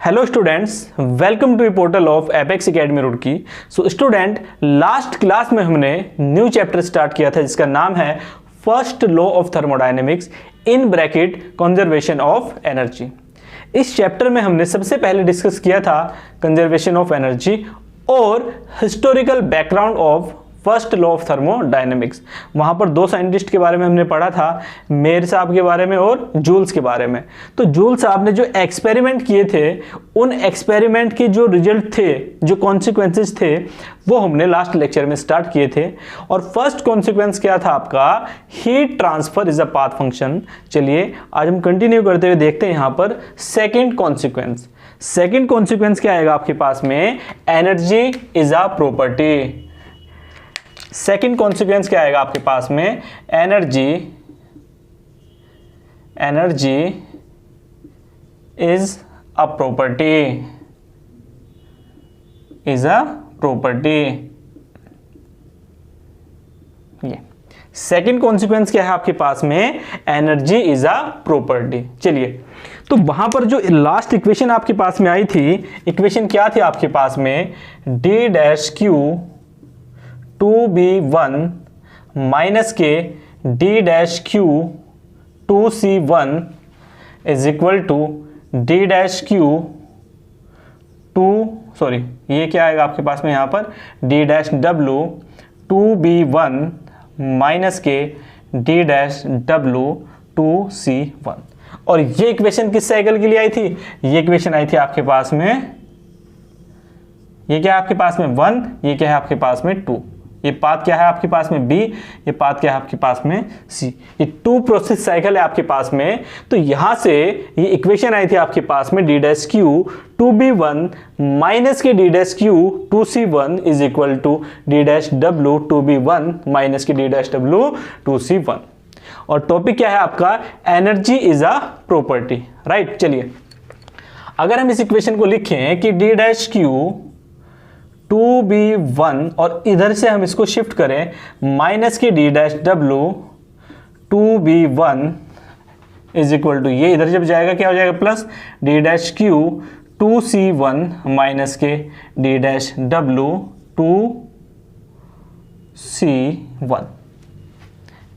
Hello students, welcome to portal of Apex Academy Roorkee. So student, last class में हमने new chapter start किया था जिसका नाम है first law of thermodynamics in bracket conservation of energy. इस चैप्टर में हमने सबसे पहले डिस्कस किया था कंजर्वेशन ऑफ एनर्जी और historical background of first law of thermodynamics. वहाँ पर दो साइंटिस्ट के बारे में हमने पढ़ा था, मेयर साहब के बारे में और जूल्स के बारे में। तो जूल्स साहब ने जो एक्सपेरिमेंट किए थे, उन एक्सपेरिमेंट के जो रिजल्ट थे, जो कॉन्सिक्वेंसेस थे, वो हमने लास्ट लेक्चर में स्टार्ट किए थे। और फर्स्ट कॉन्सिक्वेंस क्या था आपका? Heat transfer is a path function. चलिए आज हम कंटिन्यू करते हुए देखते हैं यहाँ पर सेकेंड कॉन्सिक्वेंस। सेकेंड कॉन्सिक्वेंस क्या आएगा आपके पास में? Energy is a property. Second consequence क्या आएगा आपके पास में? Energy is a property, is a property. ये सेकेंड कॉन्सिक्वेंस क्या है आपके पास में? Energy is a property. चलिए, तो वहां पर जो लास्ट इक्वेशन आपके पास में आई थी, इक्वेशन क्या थी आपके पास में? D dash Q 2b1 minus के D dash Q 2c1 is equal to D dash Q ये क्या आएगा आपके पास में यहाँ पर? D dash W 2b1 minus के डी डैश डब्लू 2c1। और ये इक्वेशन किस साइकिल के लिए आई थी? ये इक्वेशन आई थी आपके पास में, ये क्या है आपके पास में 1, ये क्या है आपके पास में 2। ये पाथ क्या है आपके पास में? B, ये पाथ क्या है आपके पास में? C। ये 2 प्रोसेस साइकिल है आपके पास में। तो यहां से ये इक्वेशन आई थी आपके पास में D dash Q 2b1 minus के D dash Q 2c1 is equal to D dash W 2b1 minus के डी डैश डब्लू 2c1। और टॉपिक क्या है आपका? Energy is a property, right. चलिए, अगर हम इस इक्वेशन को लिखें कि डी डैश क्यू 2b1 और इधर से हम इसको शिफ्ट करें माइनस के D dash W 2b1 is equal to, ये इधर जब जाएगा क्या हो जाएगा? Plus D dash Q 2c1 minus के डी डैश डब्लू 2c1।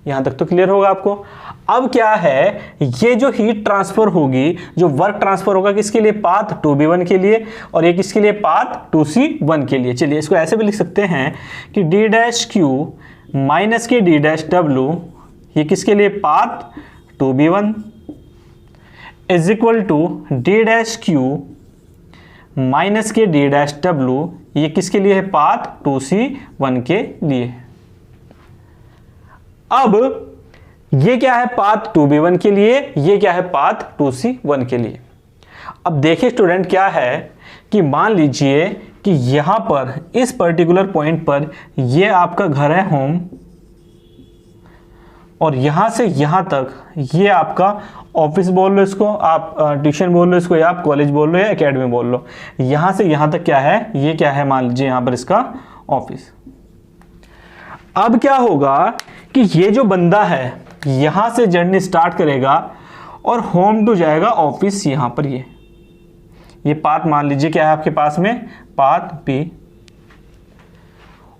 यहां तक तो क्लियर होगा आपको। अब क्या है, ये जो हीट ट्रांसफर होगी, जो वर्क ट्रांसफर होगा, किसके लिए? पाथ 2b1 के लिए, और ये किसके लिए? पाथ 2c1 के लिए। चलिए, इसको ऐसे भी लिख सकते हैं कि डी डैश क्यू माइनस के डी डैश डब्लू, ये किसके लिए? Path 2b1 is equal to D dash Q minus के डी डैश डब्लू, ये किसके लिए है? पाथ 2c1 के लिए। अब ये क्या है? पाथ 2b1 के लिए, ये क्या है? पाथ 2c1 के लिए। अब देखिए स्टूडेंट, क्या है कि मान लीजिए कि यहां पर इस पर्टिकुलर पॉइंट पर ये आपका घर है होम, और यहां से यहां तक ये आपका ऑफिस बोल लो इसको, आप ट्यूशन बोल लो इसको, या आप कॉलेज बोल लो, या एकेडमी बोल लो। यहां से यहां तक क्या है? ये क्या है? मान लीजिए यहां पर इसका ऑफिस। अब क्या होगा कि ये जो बंदा है यहां से जर्नी स्टार्ट करेगा और होम टू जाएगा ऑफिस, यहां पर ये पाथ मान लीजिए क्या है आपके पास में? Path P।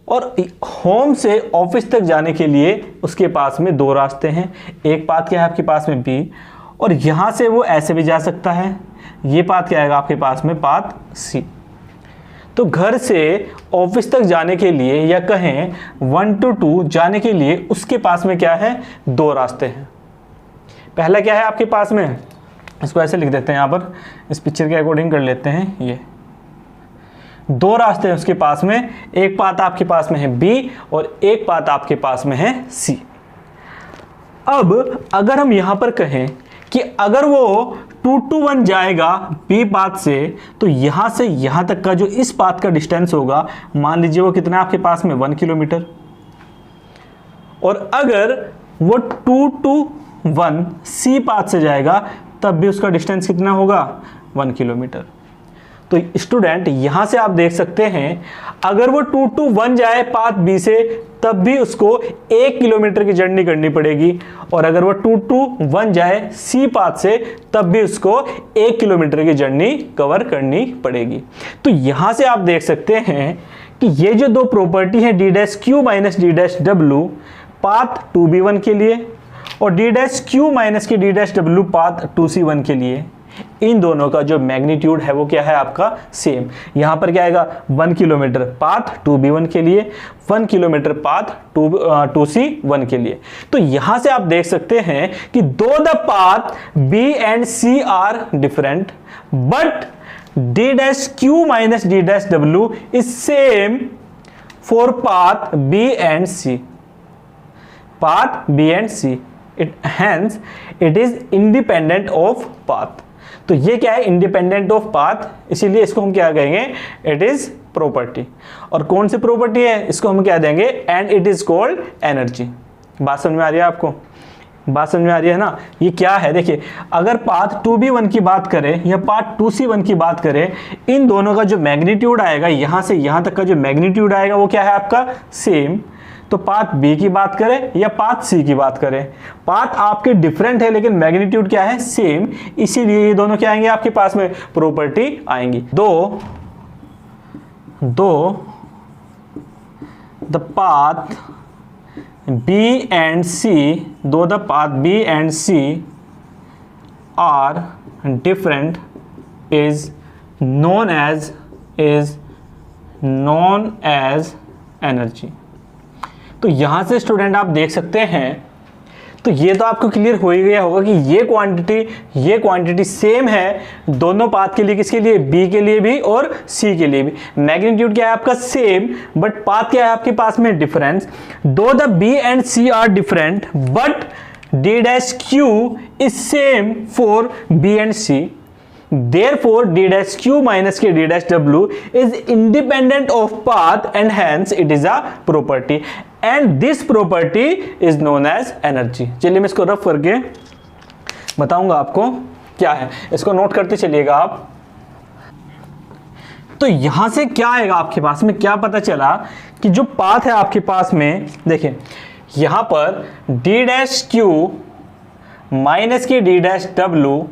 और होम से ऑफिस तक जाने के लिए उसके पास में 2 रास्ते हैं। एक पाथ क्या है आपके पास में? B, और यहां से वो ऐसे भी जा सकता है। ये पाथ क्या आएगा आपके पास में? Path C। तो घर से ऑफिस तक जाने के लिए, या कहें 1 to 2 जाने के लिए, उसके पास में क्या है? 2 रास्ते हैं। पहला क्या है आपके पास में? इसको ऐसे लिख देते हैं, यहाँ पर इस पिक्चर के अकॉर्डिंग कर लेते हैं। ये 2 रास्ते हैं उसके पास में। एक पाथ आपके पास में है B और एक पाथ आपके पास में है C। अब अगर हम यहां पर कहें कि अगर वो 2 to 1 जाएगा B पाथ से, तो यहां से यहां तक का जो इस पाथ का डिस्टेंस होगा, मान लीजिए वो कितना आपके पास में? 1 किलोमीटर। और अगर वो 2 to 1 C पाथ से जाएगा, तब भी उसका डिस्टेंस कितना होगा? 1 किलोमीटर। तो स्टूडेंट यहां से आप देख सकते हैं अगर वो 2 to 1 जाए पाथ बी से तब भी उसको 1 किलोमीटर की जर्नी करनी पड़ेगी, और अगर वो 2 to 1 जाए सी पाथ से तब भी उसको 1 किलोमीटर की जर्नी कवर करनी पड़ेगी। तो यहां से आप देख सकते हैं कि ये जो दो प्रॉपर्टी है D dash Q minus D dash W path 2b1 के लिए और डी डैश क्यू माइनस के D dash W path 2c1 के लिए, इन दोनों का जो मैग्नीट्यूड है वो क्या है आपका सेम। यहां पर क्या आएगा 1 किलोमीटर पाथ 2b1 के लिए, 1 किलोमीटर पाथ 2c1 के लिए। तो यहां से आप देख सकते हैं कि though the path b and c are different but d dash q minus d dash w is same for path b and c. Path b and c. Hence it is independent of path. तो ये क्या है independent of path, इसीलिए इसको हम क्या कहेंगे it is property. और कौन सी प्रॉपर्टी है इसको हम क्या देंगे and it is called energy. बात समझ में आ रही है आपको, बात समझ में आ रही है ना। ये क्या है देखिए, अगर पाथ 2b1 की बात करें या पाथ 2c1 की बात करें, इन दोनों का जो मैग्नीट्यूड आएगा यहां से यहां तक का जो मैग्नीट्यूड आएगा वो क्या है आपका सेम। तो पाथ बी की बात करें या पाथ सी की बात करें, पाथ आपके डिफरेंट है लेकिन मैग्नीट्यूड क्या है सेम, इसीलिए ये दोनों क्या आएंगे आपके पास में प्रॉपर्टी आएंगी। दो the path B and C, though the path B and C are different, is known as energy। तो यहां से स्टूडेंट आप देख सकते हैं, तो ये तो आपको क्लियर हो ही गया होगा कि ये क्वांटिटी सेम है दोनों पाथ के लिए, किसके लिए बी के लिए भी और सी के लिए भी। मैग्नीट्यूड क्या है आपका सेम बट पाथ क्या है आपके पास में difference. Though the B and C are different but D dash Q is same for B and C, therefore d dash q minus k d dash w is independent of path and hence it is a property and this property is known as energy। चलिए मैं इसको rough करके बताऊंगा आपको क्या है, इसको note करते चलिएगा आप। तो यहां से क्या आएगा आपके पास में, क्या पता चला कि जो पाथ है आपके पास में, देखिए यहां पर d dash q माइनस के d dash w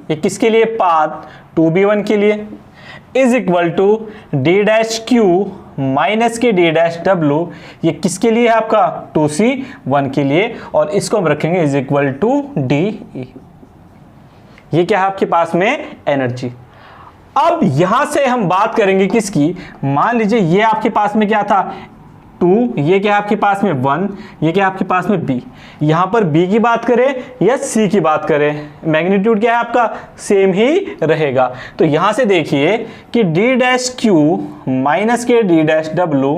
ये किसके लिए पाथ 2b1 के लिए is equal to d dash q minus के d डैश w ये किसके लिए है आपका 2c1 के लिए, और इसको हम रखेंगे इज इक्वल टू de। ये क्या है आपके पास में एनर्जी। अब यहां से हम बात करेंगे किसकी, मान लीजिए ये आपके पास में क्या था 2, ये क्या है आपके पास में 1, ये क्या है आपके पास में b। यहां पर b की बात करें या c की बात करें, मैग्नीट्यूड क्या है आपका सेम ही रहेगा। तो यहां से देखिए कि d डैश q माइनस के d डैश w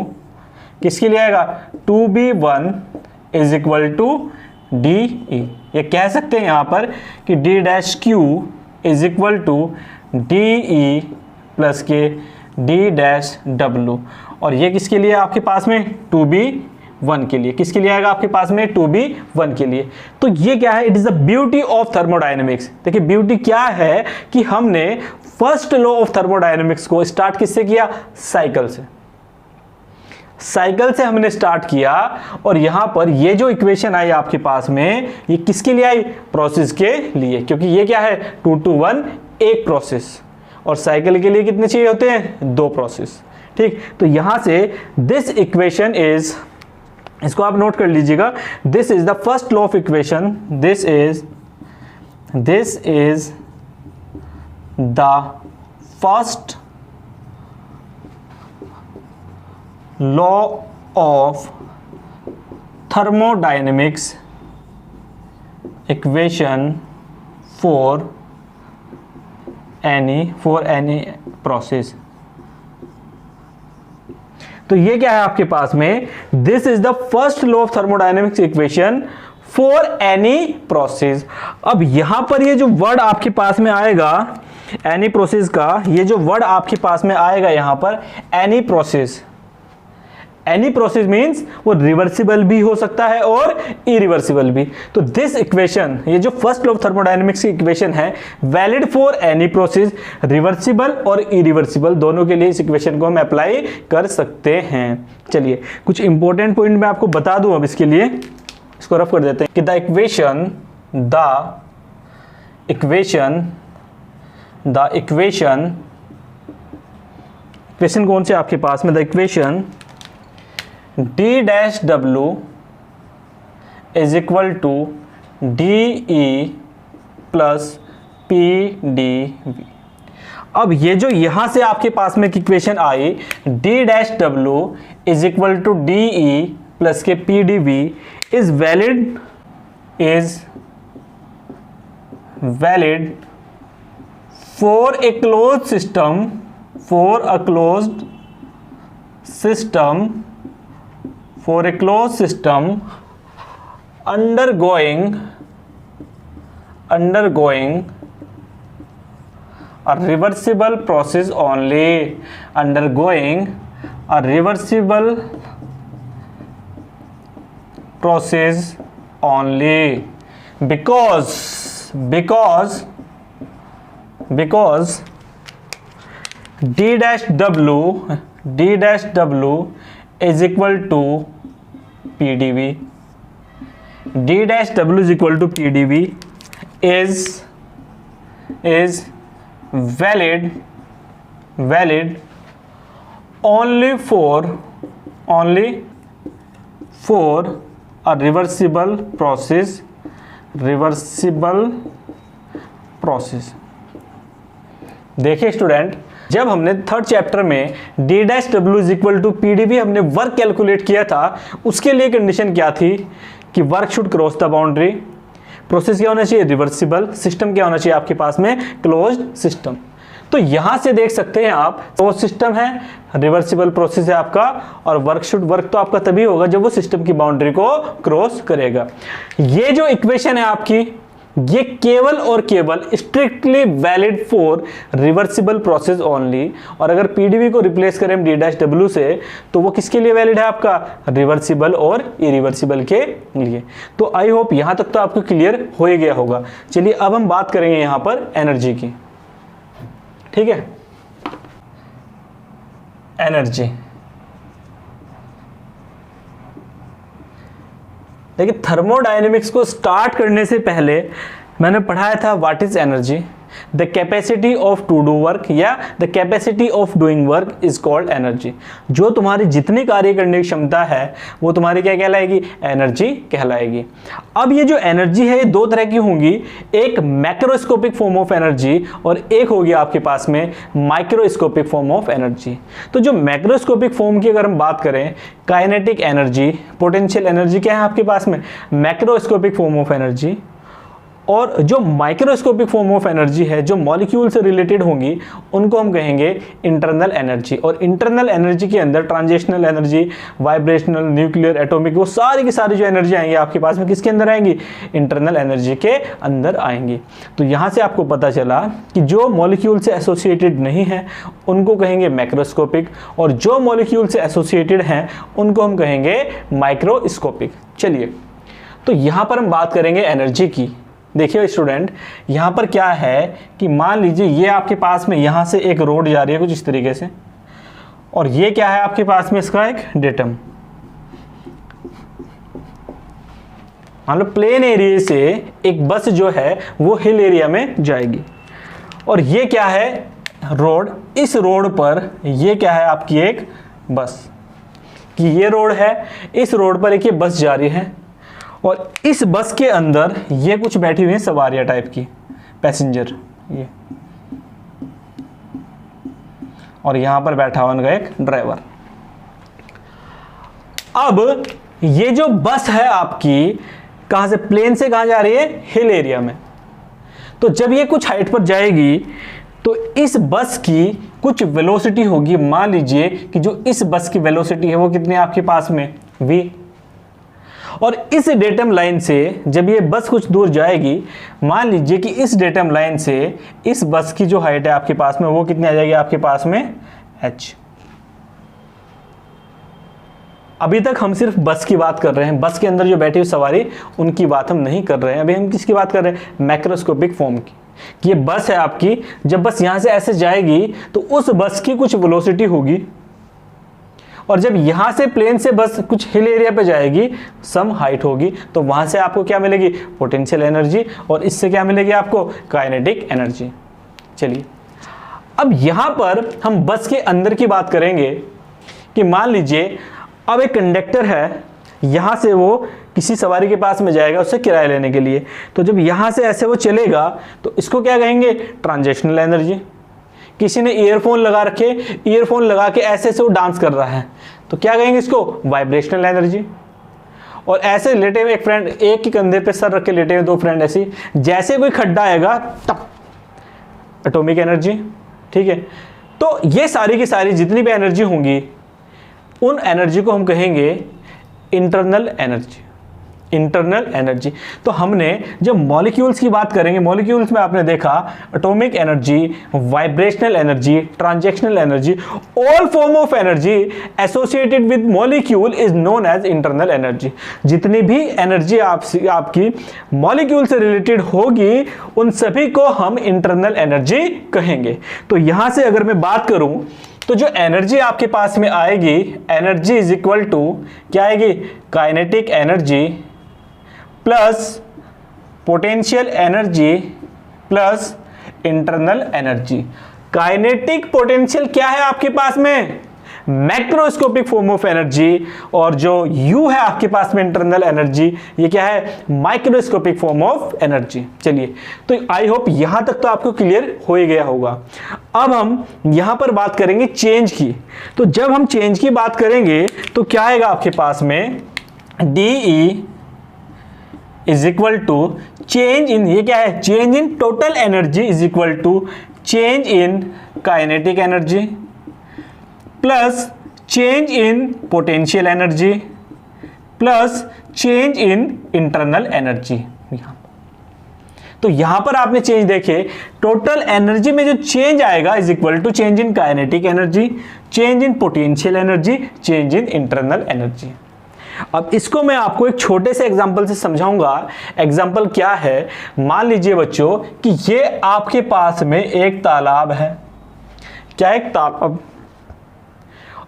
किसके लिए आएगा 2b1 is equal to de। ये कह सकते हैं यहां पर कि d dash q is equal to de plus के d डैश w, और ये किसके लिए आपके पास में 2b1 के लिए, किसके लिए आएगा आपके पास में 2b1 के लिए। तो ये क्या है, it is the beauty of thermodynamics. देखिए ब्यूटी क्या है कि हमने फर्स्ट लॉ ऑफ थर्मोडायनेमिक्स को स्टार्ट किससे किया, साइकिल से। साइकिल से हमने स्टार्ट किया और यहां पर ये जो इक्वेशन आई आपके पास में ये किसके लिए आई, प्रोसेस के लिए, क्योंकि ये क्या है 2 to 1 एक प्रोसेस और साइकिल के लिए कितने चाहिए होते हैं 2 प्रोसेस। ठीक, तो यहां से दिस इक्वेशन इज, इसको आप नोट कर लीजिएगा, this is the first law of equation, this is the first law of thermodynamics equation for any process. तो ये क्या है आपके पास में, this is the first law of thermodynamics equation for any process. अब यहां पर ये जो वर्ड आपके पास में आएगा एनी प्रोसेस का, ये जो वर्ड आपके पास में आएगा यहां पर any process, any process means वो रिवर्सिबल भी हो सकता है और इरिवर्सिबल भी। तो दिस इक्वेशन, ये जो फर्स्ट लॉ ऑफ थर्मोडायनेमिक्स की इक्वेशन है, valid for any process, reversible और इरिवर्सिबल दोनों के लिए इस इक्वेशन को हम अप्लाई कर सकते हैं। चलिए कुछ इंपॉर्टेंट पॉइंट मैं आपको बता दूं अब इसके लिए, इसको रफ कर देते हैं कि द इक्वेशन कौन से आपके पास में, the equation d dash w is equal to dE plus PdV। अब ये जो यहां से आपके पास में इक्वेशन आई d dash w is equal to dE plus के PdV is valid for a closed system undergoing a reversible process only, because d dash w is equal to PdV, d dash w is equal to PdV is valid only for a reversible process। देखिए student, जब हमने third chapter में d dash w is equal to PdV हमने work calculate किया था, उसके लिए condition क्या थी कि work should cross the boundary, process क्या होना चाहिए, रिवर्सिबल, सिस्टम क्या होना चाहिए आपके पास में, क्लोज्ड सिस्टम। तो यहां से देख सकते हैं आप, वो सिस्टम है, रिवर्सिबल प्रोसेस है आपका, और वर्क तो आपका तभी होगा जब वो सिस्टम की बाउंड्री को क्रॉस करेगा। ये जो इक्वेशन है आपकी, ये केवल और केवल strictly valid for reversible process only, और अगर पीडीवी को रिप्लेस करें डी डैश डब्ल्यू से तो वो किसके लिए वैलिड है आपका, रिवर्सिबल और इरिवर्सिबल के लिए। तो आई होप यहां तक तो आपको क्लियर हो ही गया होगा। चलिए अब हम बात करेंगे यहां पर एनर्जी की, ठीक है। एनर्जी, देखिए थर्मोडायनेमिक्स को स्टार्ट करने से पहले मैंने पढ़ाया था what is energy, the capacity of to do work या the capacity of doing work is called energy. जो तुम्हारी जितनी कार्य करने की क्षमता है वो तुम्हारी क्या कहलाएगी, एनर्जी कहलाएगी। अब ये जो एनर्जी है ये दो तरह की होंगी, एक मैक्रोस्कोपिक फॉर्म ऑफ एनर्जी और एक होगी आपके पास में माइक्रोस्कोपिक फॉर्म ऑफ एनर्जी। तो जो मैक्रोस्कोपिक फॉर्म की अगर हम बात करें, काइनेटिक एनर्जी, पोटेंशियल एनर्जी क्या है आपके पास में, मैक्रोस्कोपिक फॉर्म ऑफ एनर्जी। और जो माइक्रोस्कोपिक फॉर्म ऑफ एनर्जी है, जो मॉलिक्यूल से रिलेटेड होंगी, उनको हम कहेंगे इंटरनल एनर्जी। और इंटरनल एनर्जी के अंदर transitional energy, vibrational, nuclear, atomic, वो सारी की सारी जो एनर्जी आएंगी आपके पास में किसके अंदर आएंगी, इंटरनल एनर्जी के अंदर आएंगी। तो यहाँ से आपको पता चला कि जो मॉलिक्यूल से एसोसिएटेड नहीं है उनको कहेंगे मैक्रोस्कोपिक, और जो मॉलिक्यूल से एसोसिएटेड हैं उनको हम कहेंगे माइक्रोस्कोपिक। चलिए तो यहाँ पर हम बात करेंगे एनर्जी की। देखिए स्टूडेंट, यहाँ पर क्या है कि मान लीजिए ये आपके पास में यहाँ से एक रोड जा रही है कुछ इस तरीके से, और ये क्या है आपके पास में इसका एक डेटम। मान लो प्लेन एरिया से एक बस जो है वो हिल एरिया में जाएगी, और ये क्या है रोड, इस रोड पर ये क्या है आपकी एक बस, कि ये रोड है, इस रोड पर एक ये बस जा रही है, और इस बस के अंदर ये कुछ बैठी हुई है सवारियां टाइप की, पैसेंजर ये, और यहां पर बैठा हुआ उनका एक ड्राइवर। अब ये जो बस है आपकी कहां से, प्लेन से कहां जा रही है, हिल एरिया में। तो जब ये कुछ हाइट पर जाएगी तो इस बस की कुछ वेलोसिटी होगी। मान लीजिए कि जो इस बस की वेलोसिटी है वो कितनी है आपके पास में, v। और इस डेटम लाइन से जब ये बस कुछ दूर जाएगी, मान लीजिए कि इस डेटम लाइन से इस बस की जो हाइट है आपके पास में वो कितनी आ जाएगी आपके पास में, h। अभी तक हम सिर्फ बस की बात कर रहे हैं, बस के अंदर जो बैठी हुई सवारी उनकी बात हम नहीं कर रहे हैं। अभी हम किसकी बात कर रहे हैं? मैक्रोस्कोपिक फॉर्म की। कि ये बस है आपकी, जब बस यहां से ऐसे जाएगी तो उस बस की कुछ वेलोसिटी होगी, और जब यहां से प्लेन से बस कुछ हिल एरिया पे जाएगी, सम हाइट होगी, तो वहां से आपको क्या मिलेगी? पोटेंशियल एनर्जी, और इससे क्या मिलेगी आपको? Kinetic energy. चलिए अब यहां पर हम बस के अंदर की बात करेंगे कि मान लीजिए अब एक कंडक्टर है, यहां से वो किसी सवारी के पास में जाएगा उससे किराया लेने के लिए, तो जब यहां से ऐसे वो चलेगा तो इसको क्या कहेंगे? Transitional energy. किसी ने ईयरफोन लगा रखे, ईयरफोन लगा के ऐसे से वो डांस कर रहा है, तो क्या कहेंगे इसको? Vibrational energy. और ऐसे लेटे हुए एक फ्रेंड, एक ही कंधे पे सर रख के लेटे हुए दो फ्रेंड, ऐसी जैसे कोई खड्डा आएगा तब एटॉमिक एनर्जी। ठीक है, तो ये सारी की सारी जितनी भी एनर्जी होंगी उन एनर्जी को हम कहेंगे इंटरनल एनर्जी। Internal energy. तो हमने जब मॉलिक्यूल्स की बात करेंगे, मॉलिक्यूल्स में आपने देखा atomic energy, vibrational energy, transactional energy, all form of energy associated with molecule is known as internal energy. जितनी भी एनर्जी आपकी मॉलिक्यूल से रिलेटेड होगी उन सभी को हम इंटरनल एनर्जी कहेंगे। तो यहां से अगर मैं बात करूं तो जो एनर्जी आपके पास में आएगी, एनर्जी इज इक्वल टू क्या आएगी? Kinetic energy plus potential energy plus internal energy. Kinetic potential क्या है आपके पास में? मैक्रोस्कोपिक फॉर्म ऑफ एनर्जी, और जो U है आपके पास में इंटरनल एनर्जी, ये क्या है? Microscopic form of energy. चलिए, तो आई होप यहां तक तो आपको क्लियर हो ही गया होगा। अब हम यहां पर बात करेंगे चेंज की। तो जब हम चेंज की बात करेंगे तो क्या आएगा आपके पास में? DE is equal to change in, ये क्या है? Change in total energy is equal to change in kinetic energy plus change in potential energy plus change in internal energy. तो यहां पर आपने चेंज देखे, टोटल एनर्जी में जो चेंज आएगा is equal to change in kinetic energy, change in potential energy, change in internal energy. अब इसको मैं आपको एक छोटे से एग्जांपल से समझाऊंगा। एग्जांपल क्या है? मान लीजिए बच्चों कि ये आपके पास में एक तालाब है। क्या? एक तालाब,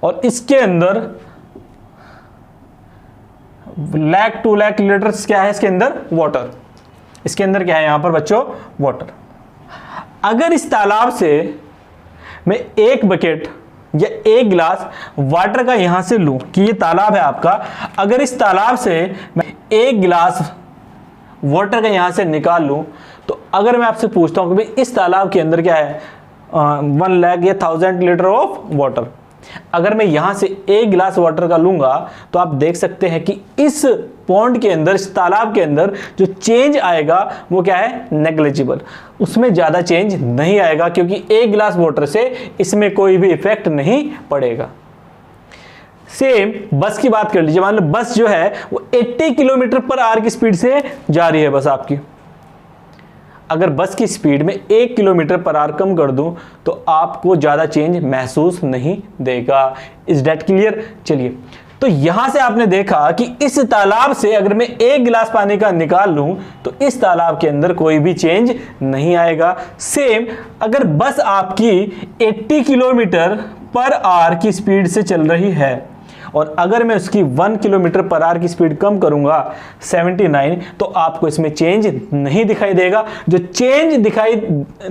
और इसके अंदर 1,00,000 2 लाख लीटर्स क्या है इसके अंदर? वाटर। इसके अंदर क्या है यहां पर बच्चों? वाटर। अगर इस तालाब से मैं एक बकेट या एक गिलास वाटर का यहां से लूं, कि ये तालाब है आपका, अगर इस तालाब से मैं एक गिलास वाटर का यहां से निकाल लूं, तो अगर मैं आपसे पूछता हूं कि भाई इस तालाब के अंदर क्या है? 1,00,000 या 1,000 लीटर ऑफ वाटर, अगर मैं यहां से एक गिलास वाटर का लूंगा तो आप देख सकते हैं कि इस पॉन्ड के अंदर, इस तालाब के अंदर जो चेंज आएगा वो क्या है? नेग्लिजिबल। उसमें ज्यादा चेंज नहीं आएगा, क्योंकि एक गिलास वाटर से इसमें कोई भी इफेक्ट नहीं पड़ेगा। सेम बस की बात कर लीजिए। मान लो बस जो है वो 80 किलोमीटर पर आवर की स्पीड से जा रही है बस आपकी। अगर बस की स्पीड में 1 किलोमीटर पर आवर कम कर दूं तो आपको ज्यादा चेंज महसूस नहीं देगा। Is that clear? चलिए, तो यहां से आपने देखा कि इस तालाब से अगर मैं एक गिलास पानी का निकाल लूं तो इस तालाब के अंदर कोई भी चेंज नहीं आएगा। सेम अगर बस आपकी 80 किलोमीटर पर आवर की स्पीड से चल रही है और अगर मैं उसकी 1 किलोमीटर पर आवर की स्पीड कम करूंगा 79, तो आपको इसमें चेंज नहीं दिखाई देगा। जो चेंज दिखाई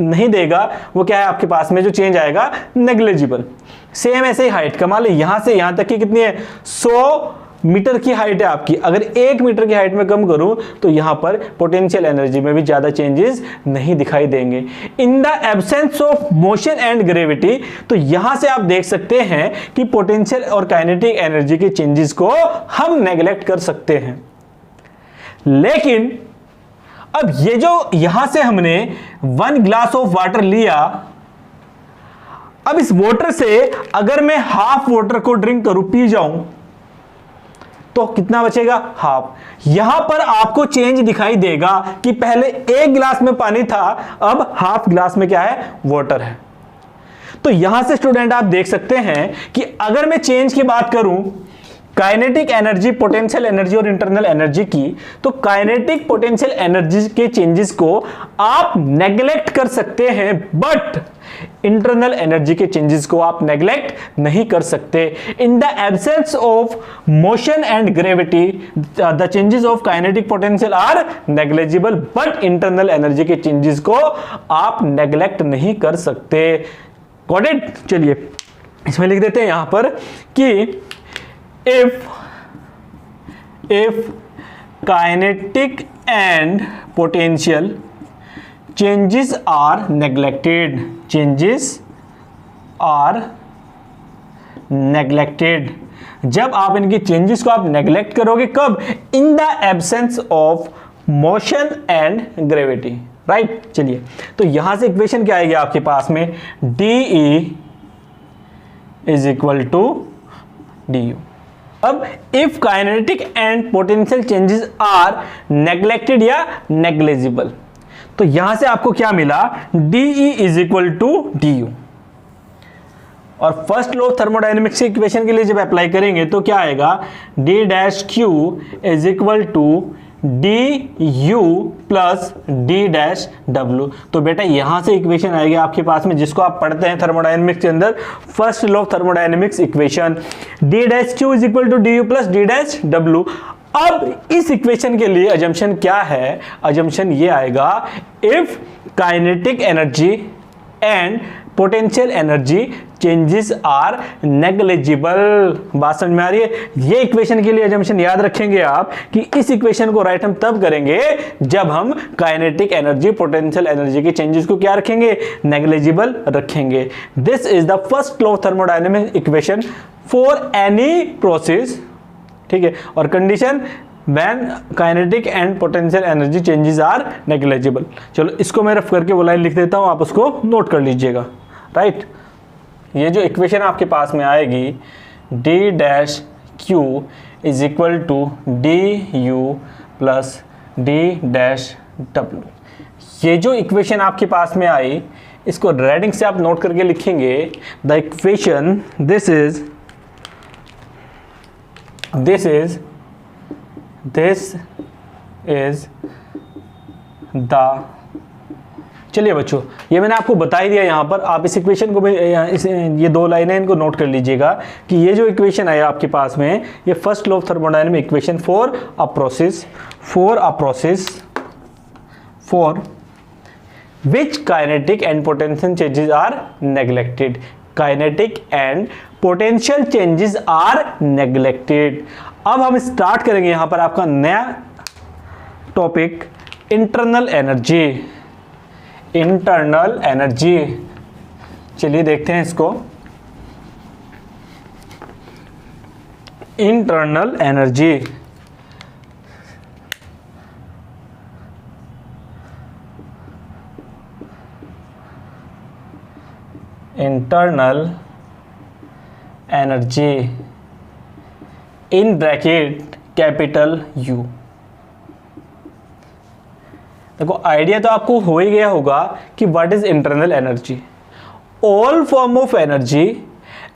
नहीं देगा वो क्या है? आपके पास में जो चेंज आएगा नेग्लिजिबल। सेम ऐसे ही हाइट का, मान लो यहां से यहां तक की कितनी है? 100 मीटर की हाइट है आपकी। अगर 1 मीटर की हाइट में कम करूं तो यहां पर पोटेंशियल एनर्जी में भी ज्यादा चेंजेस नहीं दिखाई देंगे। इन the absence of motion and gravity, तो यहां से आप देख सकते हैं कि पोटेंशियल और काइनेटिक एनर्जी के चेंजेस को हम नेग्लेक्ट कर सकते हैं। लेकिन अब ये जो यहां से हमने 1 ग्लास ऑफ वाटर लिया, अब इस वाटर से अगर मैं हाफ वाटर को ड्रिंक करूं, पी जाऊं, तो कितना बचेगा? हाफ। यहां पर आपको चेंज दिखाई देगा कि पहले 1 गिलास में पानी था, अब हाफ गिलास में क्या है? वाटर है। तो यहां से स्टूडेंट आप देख सकते हैं कि अगर मैं चेंज की बात करूं काइनेटिक एनर्जी, पोटेंशियल एनर्जी और इंटरनल एनर्जी की, तो काइनेटिक पोटेंशियल एनर्जी के चेंजेस को आप नेग्लेक्ट कर सकते हैं, बट इंटरनल एनर्जी के चेंजेस को आप नेग्लेक्ट नहीं कर सकते। In the absence of motion and gravity the changes of kinetic potential are negligible, but internal energy के चेंजेस को आप नेग्लेक्ट नहीं कर सकते। Got it? चलिए इसमें लिख देते हैं यहां पर कि if kinetic and potential changes are neglected, जब आप इनकी चेंजेस को आप नेग्लेक्ट करोगे, कब? इन the absence of motion and gravity, right. चलिए तो यहां से इक्वेशन क्या आएगी आपके पास में, DE is equal to DU। अब if kinetic and potential changes are neglected या नेग्लिजिबल, तो यहां से आपको क्या मिला, DE is equal to DU। और फर्स्ट लॉ ऑफ थर्मोडायनेमिक्स की इक्वेशन के लिए जब अप्लाई करेंगे तो क्या आएगा, D' Q is equal to DU plus D' तो बेटा यहां से इक्वेशन आएगी आपके पास में, जिसको आप पढ़ते हैं थर्मोडायनेमिक्स के अंदर, first law of thermodynamics equation, D' is equal to DU plus D'। अब इस इक्वेशन के लिए अजम्पशन क्या है, अजम्पशन ये आएगा, if kinetic energy and potential energy changes are negligible. बात समझ में आ रही है? ये इक्वेशन के लिए अजम्पशन याद रखेंगे आप कि इस इक्वेशन को राइट हम तब करेंगे जब हम काइनेटिक एनर्जी, पोटेंशियल एनर्जी के चेंजेस को क्या रखेंगे, नेग्लिजिबल रखेंगे। This is the first law of thermodynamic equation for any process, ठीक है। और condition when kinetic and potential energy changes are negligible। चलो इसको मैं रफ करके वो लाइन लिख देता हूं, आप उसको नोट कर लीजिएगा, राइट। ये जो इक्वेशन आपके पास में आएगी, D' Q is equal to DU plus D' ये जो इक्वेशन आपके पास में आई, इसको रेडिंग से आप नोट करके लिखेंगे, the equation this is the, चलिए बच्चों ये मैंने आपको बता ही दिया, यहां पर आप इस इक्वेशन को भी ये दो लाइनें इनको नोट कर लीजिएगा कि ये जो इक्वेशन है आपके पास में, ये first law of thermodynamic equation for a process for which kinetic and potential changes are neglected, kinetic and potential changes are neglected. अब हम स्टार्ट करेंगे यहां पर आपका नया टॉपिक, इंटरनल एनर्जी। चलिए देखते हैं इसको, internal energy. In bracket capital U। देखो आइडिया तो आपको हो ही गया होगा कि what is internal energy. All form of energy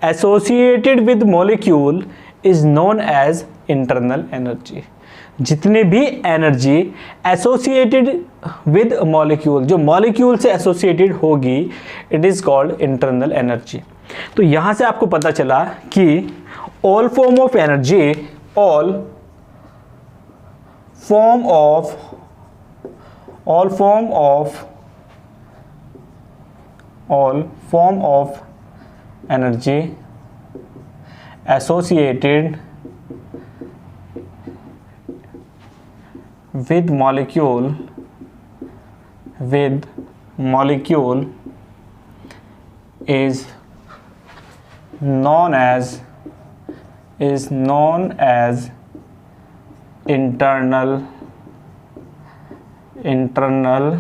associated with molecule is known as internal energy. जितनी भी एनर्जी एसोसिएटेड विद मॉलिक्यूल, जो मॉलिक्यूल से एसोसिएटेड होगी, it is called internal energy. तो यहां से आपको पता चला कि all form of energy, all form of energy associated with molecule is known as internal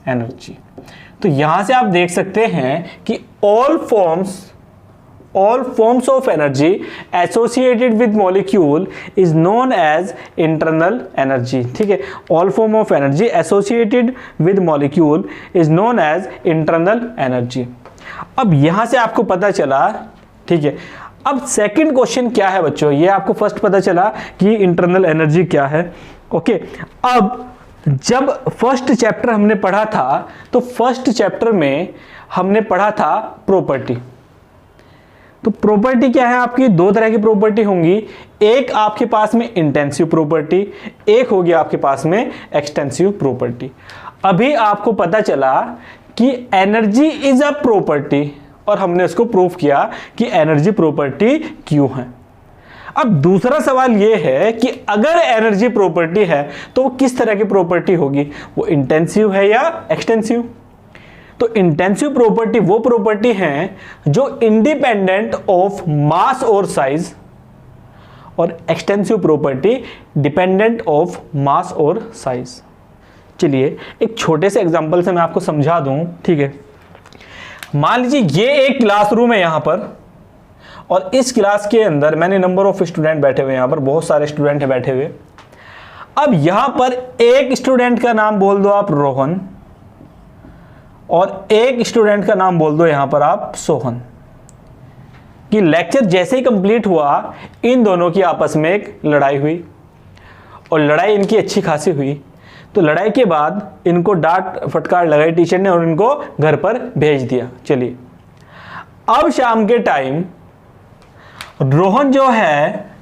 energy. तो यहां से आप देख सकते हैं कि all forms of energy associated with molecule is known as internal energy. ठीक है, all form of energy associated with molecule is known as internal energy. अब यहां से आपको पता चला, ठीक है, अब सेकंड क्वेश्चन क्या है बच्चों, ये आपको फर्स्ट पता चला कि इंटरनल एनर्जी क्या है। ओके, अब जब फर्स्ट चैप्टर हमने पढ़ा था तो फर्स्ट चैप्टर में हमने पढ़ा था प्रॉपर्टी। तो प्रॉपर्टी क्या है आपकी, दो तरह की प्रॉपर्टी होंगी, एक आपके पास में इंटेंसिव प्रॉपर्टी, एक होगी आपके पास में एक्सटेंसिव प्रॉपर्टी। अभी आपको पता चला कि एनर्जी इज अ प्रॉपर्टी और हमने उसको प्रूव किया कि एनर्जी प्रॉपर्टी क्यों है। अब दूसरा सवाल यह है कि अगर एनर्जी प्रॉपर्टी है तो वो किस तरह की प्रॉपर्टी होगी, वो इंटेंसिव है या एक्सटेंसिव। तो इंटेंसिव प्रॉपर्टी वो प्रॉपर्टी है जो इंडिपेंडेंट ऑफ मास और साइज, और extensive property dependent of mass और साइज। चलिए एक छोटे से एग्जांपल से मैं आपको समझा दूं, ठीक है। मान लीजिए ये एक क्लासरूम है यहां पर, और इस क्लास के अंदर मैंने नंबर ऑफ स्टूडेंट बैठे हुए, यहां पर बहुत सारे स्टूडेंट हैं बैठे हुए। अब यहां पर एक स्टूडेंट का नाम बोल दो आप रोहन, और एक स्टूडेंट का नाम बोल दो यहां पर आप सोहन। कि लेक्चर जैसे ही कंप्लीट हुआ इन दोनों की आपस में एक लड़ाई हुई, और लड़ाई इनकी अच्छी खासी हुई। तो लड़ाई के बाद इनको डांट फटकार लगाई टीचर ने और इनको घर पर भेज दिया। चलिए अब शाम के टाइम रोहन जो है,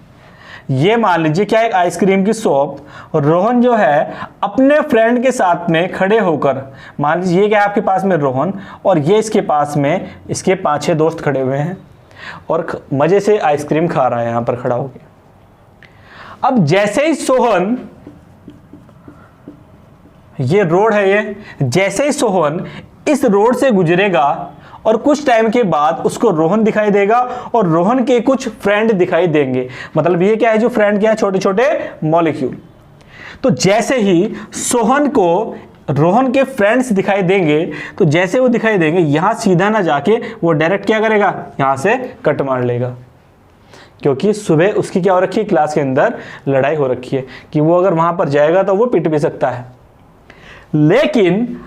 ये मान लीजिए क्या एक आइसक्रीम की शॉप, और रोहन जो है अपने फ्रेंड के साथ में खड़े होकर, मान लीजिए ये क्या आपके पास में रोहन और ये इसके पास में इसके 5-6 दोस्त खड़े हुए हैं और मजे से आइसक्रीम खा रहा है यहां पर खड़ा होकर। अब जैसे ही सोहन, ये रोड है, ये जैसे ही सोहन इस रोड से गुजरेगा और कुछ टाइम के बाद उसको रोहन दिखाई देगा और रोहन के कुछ फ्रेंड दिखाई देंगे। मतलब ये क्या है, जो फ्रेंड क्या है, छोटे छोटे मॉलिक्यूल। तो जैसे ही सोहन को रोहन के फ्रेंड्स दिखाई देंगे, तो जैसे वो दिखाई देंगे यहां सीधा ना जाके वो डायरेक्ट क्या करेगा, यहां से कट मार लेगा। क्योंकि सुबह उसकी क्या हो रखी है, क्लास के अंदर लड़ाई हो रखी है कि वो अगर वहां पर जाएगा तो वो पिट भी सकता है। लेकिन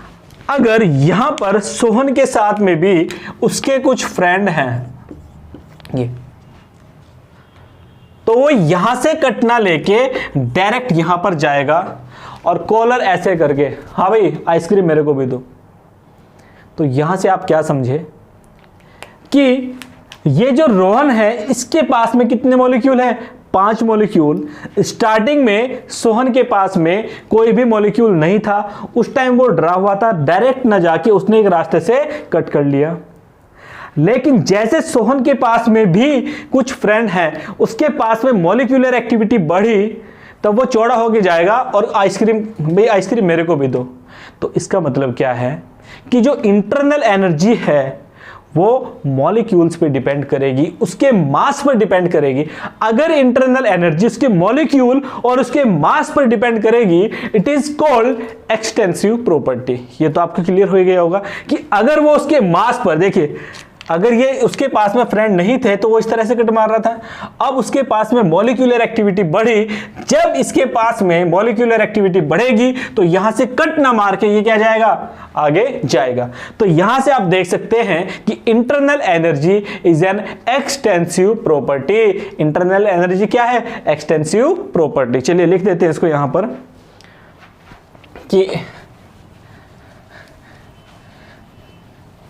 अगर यहां पर सोहन के साथ में भी उसके कुछ फ्रेंड हैं, ये तो वो यहां से कट ना लेके डायरेक्ट यहां पर जाएगा और कॉलर ऐसे करके, हाँ भाई आइसक्रीम मेरे को भी दो। तो यहां से आप क्या समझे कि ये जो रोहन है इसके पास में कितने मॉलिक्यूल है, 5 मॉलिक्यूल। स्टार्टिंग में सोहन के पास में कोई भी मॉलिक्यूल नहीं था, उस टाइम वो डरा हुआ था, डायरेक्ट ना जाके उसने एक रास्ते से कट कर लिया। लेकिन जैसे सोहन के पास में भी कुछ फ्रेंड हैं, उसके पास में मॉलिक्यूलर एक्टिविटी बढ़ी, तब वो चौड़ा होके जाएगा और आइसक्रीम, भाई आइसक्रीम मेरे को भी दो। तो इसका मतलब क्या है कि जो इंटरनल एनर्जी है वो मॉलिक्यूल्स पे डिपेंड करेगी, उसके मास पर डिपेंड करेगी। अगर इंटरनल एनर्जी उसके मॉलिक्यूल और उसके मास पर डिपेंड करेगी, it is called extensive property. ये तो आपको क्लियर हो गया होगा कि अगर वो उसके मास पर, देखिए अगर ये उसके पास में फ्रेंड नहीं थे तो वो इस तरह से कट मार रहा था। अब उसके पास में मॉलिक्यूलर एक्टिविटी बढ़ी, जब इसके पास में मॉलिक्यूलर एक्टिविटी बढ़ेगी तो यहां से कट ना मार के ये क्या जाएगा, आगे जाएगा। तो यहां से आप देख सकते हैं कि internal energy is an extensive property. Internal energy क्या है, एक्सटेंसिव प्रॉपर्टी। चलिए लिख देते हैं इसको यहां पर कि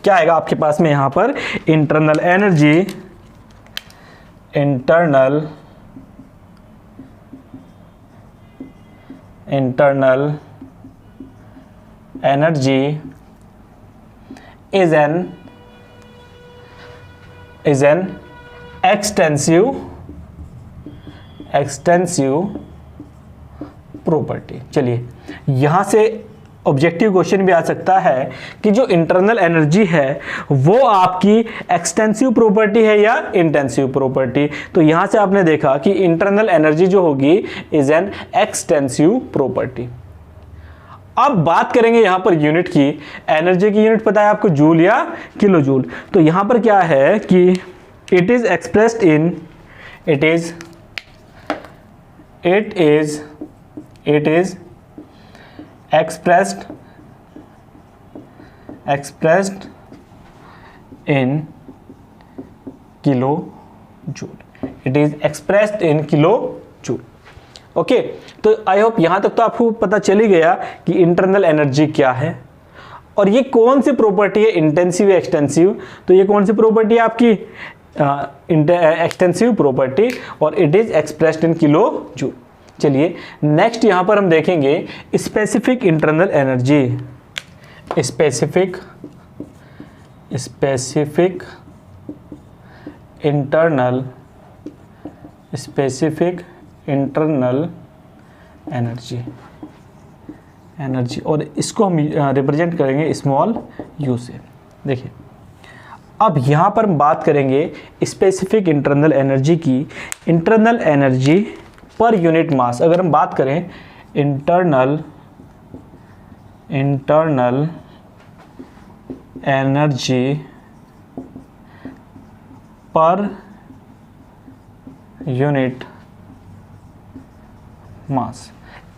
क्या आएगा आपके पास में यहां पर, internal energy, internal energy is an extensive property. चलिए यहां से ऑब्जेक्टिव क्वेश्चन भी आ सकता है कि जो इंटरनल एनर्जी है वो आपकी एक्सटेंसिव प्रॉपर्टी है या इंटेंसिव प्रॉपर्टी। तो यहां से आपने देखा कि इंटरनल एनर्जी जो होगी इज एन एक्सटेंसिव प्रॉपर्टी। अब बात करेंगे यहां पर यूनिट की। एनर्जी की यूनिट पता है आपको, जूल या किलो जूल। तो यहां पर क्या है कि it is expressed in, it is expressed in kilo joule. It is expressed in kilo joule. Okay, तो आई होप यहां तक तो आपको पता चल ही गया कि इंटरनल एनर्जी क्या है और ये कौन सी प्रॉपर्टी है, इंटेंसिव या एक्सटेंसिव। तो ये कौन सी प्रॉपर्टी है आपकी, एक्सटेंसिव प्रॉपर्टी, और it is expressed in kilo joule. चलिए नेक्स्ट यहां पर हम देखेंगे specific internal energy. Specific internal energy, और इसको हम रिप्रेजेंट करेंगे स्मॉल यू से। देखिए अब यहाँ पर हम बात करेंगे स्पेसिफिक इंटरनल एनर्जी की। इंटरनल एनर्जी पर यूनिट मास, अगर हम बात करें internal energy per unit mass,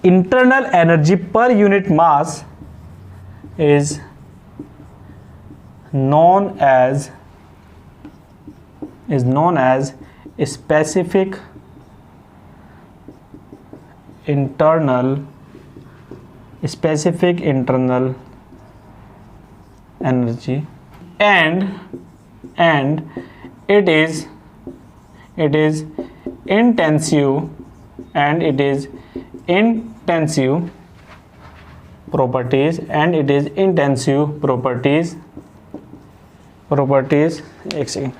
internal energy per unit mass is known as specific internal energy, and it is intensive properties, एक second,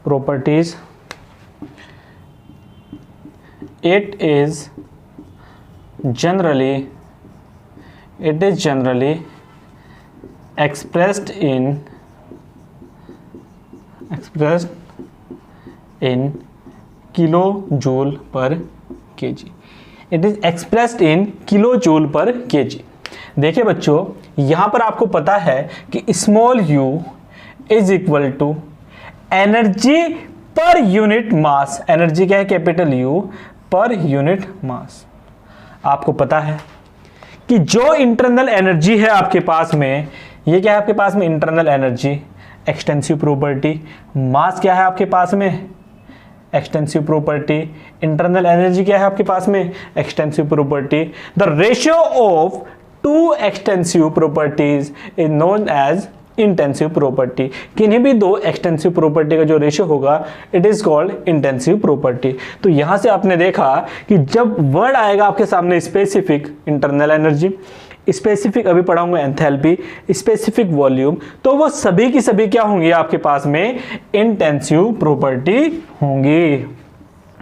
properties, it is generally expressed in kilojoule per kg। It is expressed in kilo joule per kg. देखिए बच्चों, यहां पर आपको पता है कि small U is equal to energy per unit mass. Energy क्या है, capital U per unit mass. आपको पता है कि जो इंटरनल एनर्जी है आपके पास में, ये क्या है आपके पास में, इंटरनल एनर्जी, एक्सटेंसिव प्रॉपर्टी। मास क्या है आपके पास में, एक्सटेंसिव प्रॉपर्टी। इंटरनल एनर्जी क्या है आपके पास में, extensive property. The ratio of two extensive properties is known as intensive property. किन्हीं भी दो एक्सटेंसिव प्रॉपर्टी का जो रेशियो होगा, it is called intensive property. तो यहां से आपने देखा कि जब वर्ड आएगा आपके सामने स्पेसिफिक इंटरनल एनर्जी, स्पेसिफिक अभी पढ़ाऊंगा एंथैल्पी, स्पेसिफिक वॉल्यूम, तो वो सभी की सभी क्या होंगी आपके पास में, इंटेंसिव प्रॉपर्टी होंगी,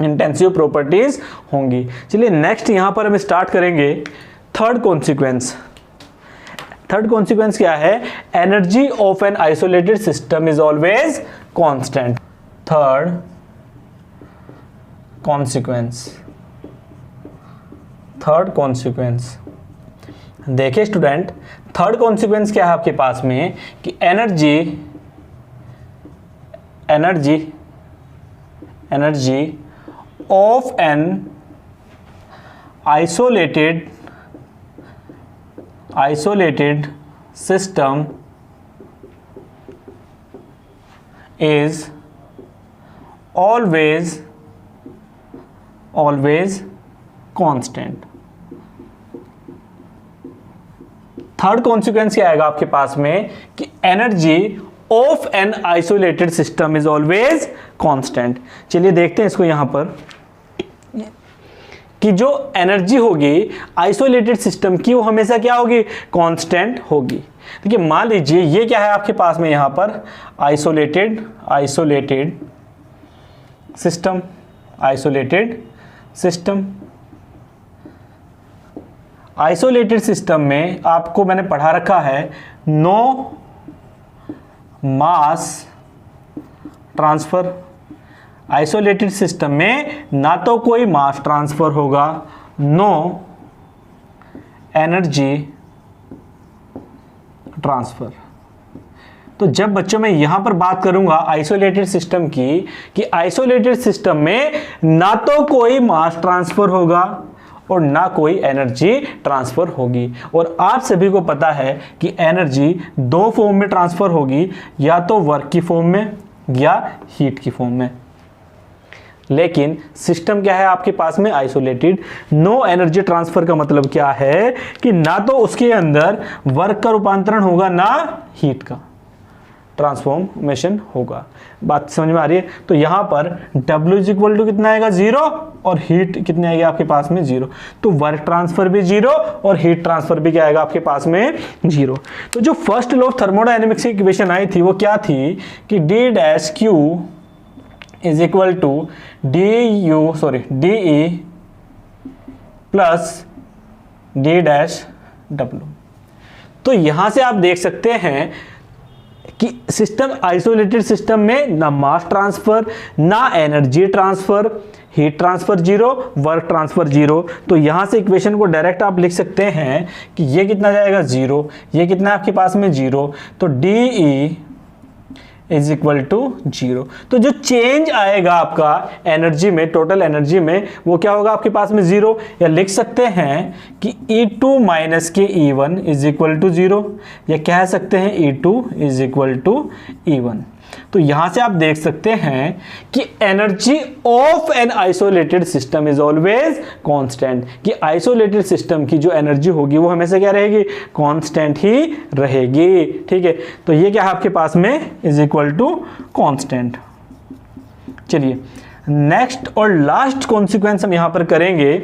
इंटेंसिव प्रॉपर्टीज होंगी। चलिए नेक्स्ट यहां पर हम स्टार्ट करेंगे थर्ड कॉन्सिक्वेंस। थर्ड कॉन्सिक्वेंस क्या है, energy of an isolated system is always constant. Third consequence देखिए स्टूडेंट, थर्ड कॉन्सिक्वेंस क्या है आपके पास में कि energy of an isolated system is always constant. Third consequence क्या आएगा आपके पास में कि energy of an isolated system is always constant. चलिए देखते हैं इसको यहां पर कि जो एनर्जी होगी आइसोलेटेड सिस्टम की, वो हमेशा क्या होगी, कांस्टेंट होगी। देखिए मान लीजिए ये क्या है आपके पास में यहां पर, आइसोलेटेड सिस्टम, आइसोलेटेड सिस्टम में आपको मैंने पढ़ा रखा है no mass transfer. Isolated system में ना तो कोई मास ट्रांसफर होगा, नो एनर्जी ट्रांसफर। तो जब बच्चों मैं यहां पर बात करूंगा आइसोलेटेड सिस्टम की, कि आइसोलेटेड सिस्टम में ना तो कोई मास ट्रांसफर होगा और ना कोई एनर्जी ट्रांसफर होगी। और आप सभी को पता है कि एनर्जी दो फॉर्म में ट्रांसफर होगी, या तो वर्क की फॉर्म में या हीट की फॉर्म में। लेकिन सिस्टम क्या है आपके पास में, आइसोलेटेड। नो एनर्जी ट्रांसफर का मतलब क्या है कि ना तो उसके अंदर वर्क का रूपांतरण होगा ना हीट का ट्रांसफॉर्मेशन होगा। बात समझ में आ रही है? तो यहां पर W इज इक्वल टू कितना आएगा, 0, और हीट कितनी आएगी आपके पास में, 0। तो वर्क ट्रांसफर भी 0 और हीट ट्रांसफर भी क्या आएगा आपके पास में, 0। तो जो फर्स्ट लॉ ऑफ थर्मोडायनेमिक्स की इक्वेशन आई थी वो क्या थी कि D dash Q is equal to DE plus D dash W। तो यहां से आप देख सकते हैं कि सिस्टम, आइसोलेटेड सिस्टम में ना मास ट्रांसफर, ना energy transfer, heat transfer 0, work transfer 0। तो यहां से इक्वेशन को डायरेक्ट आप लिख सकते हैं कि ये कितना जाएगा 0, ये कितना आपके पास में 0, तो DE इज इक्वल टू 0। तो जो चेंज आएगा आपका एनर्जी में, टोटल एनर्जी में, वो क्या होगा आपके पास में 0। या लिख सकते हैं कि E2 माइनस के E1 इज इक्वल टू 0, या कह सकते हैं E2 is equal to E1। तो यहां से आप देख सकते हैं कि energy of an isolated system is always constant, कि आइसोलेटेड सिस्टम की जो एनर्जी होगी वो हमेशा क्या रहेगी, कांस्टेंट ही रहेगी। ठीक है, तो ये क्या है आपके पास में, इज इक्वल टू कांस्टेंट। चलिए नेक्स्ट और लास्ट कॉन्सिक्वेंस हम यहां पर करेंगे,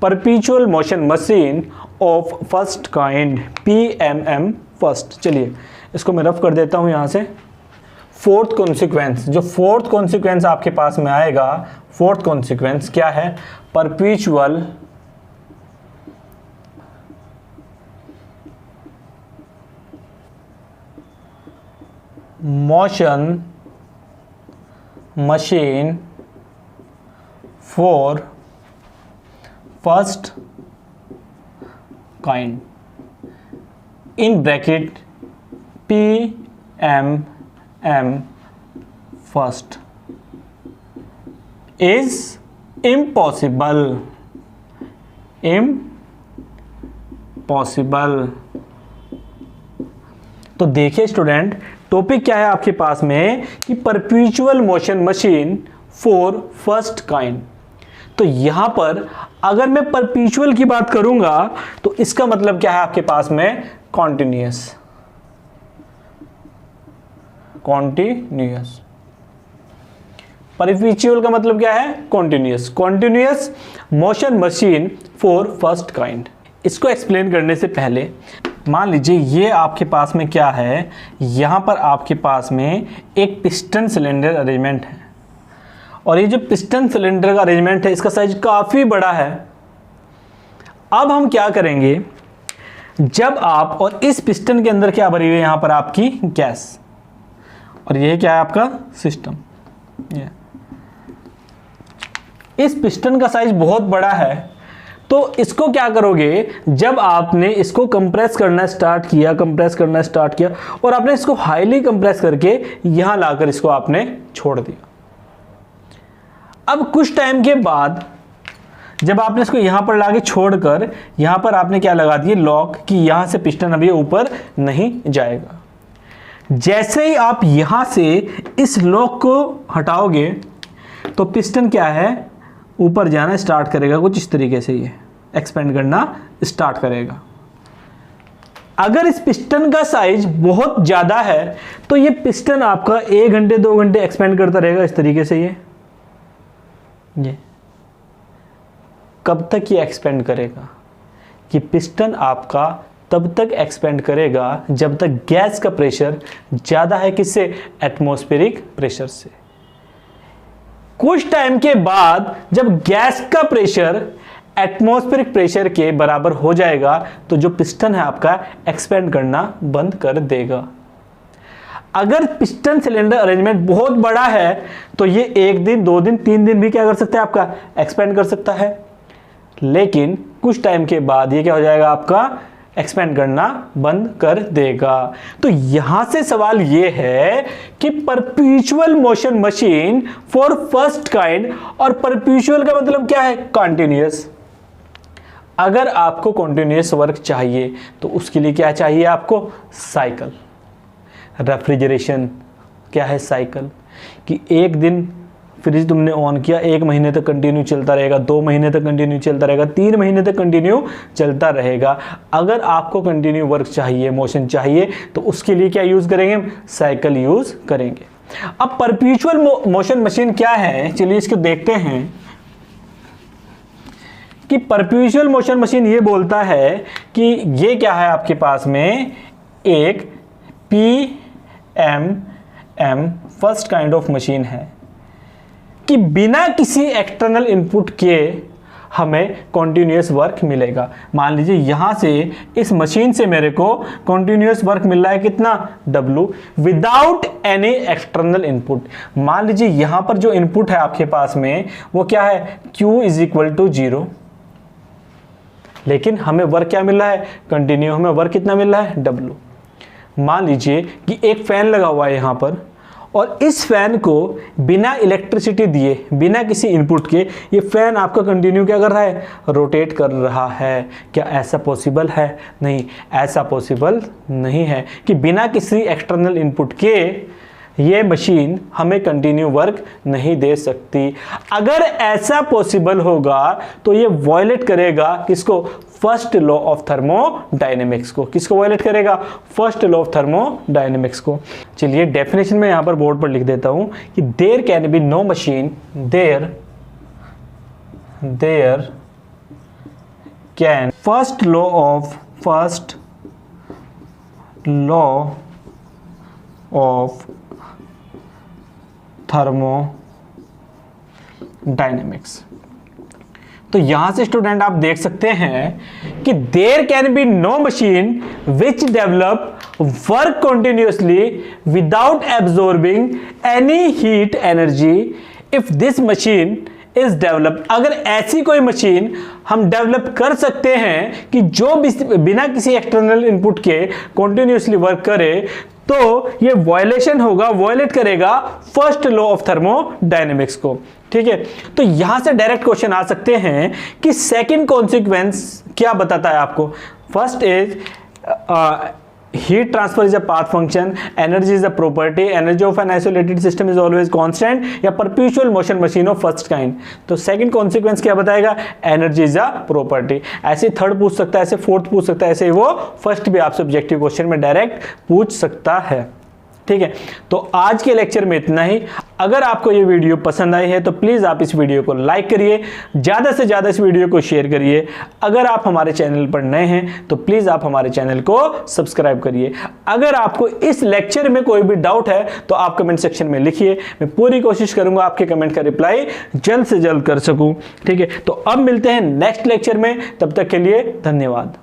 perpetual motion machine of first kind, PMM first. चलिए इसको मैं रफ कर देता हूं यहां से। फोर्थ कॉन्सिक्वेंस, जो फोर्थ कॉन्सिक्वेंस आपके पास में आएगा, फोर्थ कॉन्सिक्वेंस क्या है, perpetual motion machine for first kind, in bracket PMM first is impossible। तो देखिए स्टूडेंट, टॉपिक क्या है आपके पास में कि perpetual motion machine for first kind. तो यहां पर अगर मैं परपेचुअल की बात करूंगा तो इसका मतलब क्या है आपके पास में, कॉन्टिन्यूअस। परपेचुअल का मतलब क्या है, continuous motion machine for first kind. इसको एक्सप्लेन करने से पहले मान लीजिए ये आपके पास में क्या है, यहां पर आपके पास में एक पिस्टन सिलेंडर अरेंजमेंट है, और ये जो पिस्टन सिलेंडर का अरेंजमेंट है इसका साइज काफी बड़ा है। अब हम क्या करेंगे, जब आप, और इस पिस्टन के अंदर क्या भरी हुई है, यहां पर आपकी गैस, और ये क्या है आपका सिस्टम। ये इस पिस्टन का साइज बहुत बड़ा है, तो इसको क्या करोगे, जब आपने इसको कंप्रेस करना स्टार्ट किया और आपने इसको हाईली कंप्रेस करके यहां लाकर इसको आपने छोड़ दिया। अब कुछ टाइम के बाद जब आपने इसको यहां पर लाके छोड़कर यहां पर आपने क्या लगा दिया, लॉक, कि यहां से पिस्टन अभी ऊपर नहीं जाएगा। जैसे ही आप यहां से इस लॉक को हटाओगे तो पिस्टन क्या है, ऊपर जाना स्टार्ट करेगा, कुछ इस तरीके से ये एक्सपेंड करना स्टार्ट करेगा। अगर इस पिस्टन का साइज बहुत ज्यादा है तो ये पिस्टन आपका 1 घंटे 2 घंटे एक्सपेंड करता रहेगा इस तरीके से। ये कब तक ये एक्सपेंड करेगा, कि पिस्टन आपका तब तक एक्सपेंड करेगा जब तक गैस का प्रेशर ज्यादा है, किससे, एटमॉस्फेरिक प्रेशर से। कुछ टाइम के बाद जब गैस का प्रेशर एटमॉस्फेरिक प्रेशर के बराबर हो जाएगा तो जो पिस्टन है आपका एक्सपेंड करना बंद कर देगा। अगर पिस्टन सिलेंडर अरेंजमेंट बहुत बड़ा है तो ये 1 दिन 2 दिन 3 दिन भी क्या कर सकता है, आपका एक्सपेंड कर सकता है, लेकिन कुछ टाइम के बाद ये क्या हो जाएगा, आपका एक्सपेंड करना बंद कर देगा। तो यहां से सवाल ये है कि perpetual motion machine for first kind, और परपेचुअल का मतलब क्या है, कंटिन्यूअस। अगर आपको कंटिन्यूअस वर्क चाहिए तो उसके लिए क्या चाहिए आपको, साइकिल। रेफ्रिजरेशन क्या है, साइकिल, कि 1 दिन फ्रिज तुमने ऑन किया, 1 महीने तक कंटिन्यू चलता रहेगा, 2 महीने तक कंटिन्यू चलता रहेगा, 3 महीने तक कंटिन्यू चलता रहेगा। अगर आपको कंटिन्यू वर्क चाहिए, मोशन चाहिए, तो उसके लिए क्या यूज करेंगे? साइकिल यूज करेंगे। अब परपेचुअल मोशन मशीन क्या है, चलिए इसको देखते हैं कि परपेचुअल मोशन मशीन ये बोलता है कि ये क्या है आपके पास में, एक PMM first kind of machine है कि बिना किसी एक्सटर्नल इनपुट के हमें कॉन्टिन्यूस वर्क मिलेगा। मान लीजिए यहां से इस मशीन से मेरे को कॉन्टिन्यूस वर्क मिल रहा है कितना? W, without any external input. मान लीजिए यहां पर जो इनपुट है आपके पास में वो क्या है? Q = 0, लेकिन हमें वर्क क्या मिल रहा है? कंटिन्यू। हमें वर्क कितना मिल रहा है? W। मान लीजिए कि एक फैन लगा हुआ है यहां पर, और इस फैन को बिना इलेक्ट्रिसिटी दिए, बिना किसी इनपुट के, ये फैन आपका कंटिन्यू क्या कर रहा है? रोटेट कर रहा है। क्या ऐसा पॉसिबल है? नहीं, ऐसा पॉसिबल नहीं है कि बिना किसी एक्सटर्नल इनपुट के ये मशीन हमें कंटिन्यू वर्क नहीं दे सकती। अगर ऐसा पॉसिबल होगा तो ये वायलेट करेगा किसको? फर्स्ट लॉ ऑफ थर्मोडायनेमिक्स को। किसको वायलेट करेगा? फर्स्ट लॉ ऑफ थर्मोडायनेमिक्स को। चलिए डेफिनेशन में यहां पर बोर्ड पर लिख देता हूं कि there can be no machine, there can first law of thermodynamics. तो यहां से स्टूडेंट आप देख सकते हैं कि there can be no machine which develop work continuously without absorbing any heat energy if this machine is develop. अगर ऐसी कोई मशीन हम डेवलप कर सकते हैं कि जो बिना किसी एक्सटर्नल इनपुट के कंटिन्यूअसली वर्क करे, तो ये वायलेशन होगा, वायलेट करेगा फर्स्ट लॉ ऑफ थर्मोडायनेमिक्स को। ठीक है, तो यहां से डायरेक्ट क्वेश्चन आ सकते हैं कि सेकंड कॉन्सिक्वेंस क्या बताता है आपको? First is heat transfer is a path function, energy is a property, energy of an isolated system is always constant, या perpetual motion machine of first kind। तो सेकंड कॉन्सिक्वेंस क्या बताएगा? Energy is a property. ऐसे third पूछ सकता है, ऐसे fourth पूछ सकता है, ऐसे वो फर्स्ट भी आपसे ऑब्जेक्टिव क्वेश्चन में डायरेक्ट पूछ सकता है। ठीक है, तो आज के लेक्चर में इतना ही। अगर आपको ये वीडियो पसंद आई है तो प्लीज़ आप इस वीडियो को लाइक करिए, ज़्यादा से ज़्यादा इस वीडियो को शेयर करिए। अगर आप हमारे चैनल पर नए हैं तो प्लीज़ आप हमारे चैनल को सब्सक्राइब करिए। अगर आपको इस लेक्चर में कोई भी डाउट है तो आप कमेंट सेक्शन में लिखिए, मैं पूरी कोशिश करूंगा आपके कमेंट का रिप्लाई जल्द से जल्द कर सकूं। ठीक है, तो अब मिलते हैं नेक्स्ट लेक्चर में, तब तक के लिए धन्यवाद।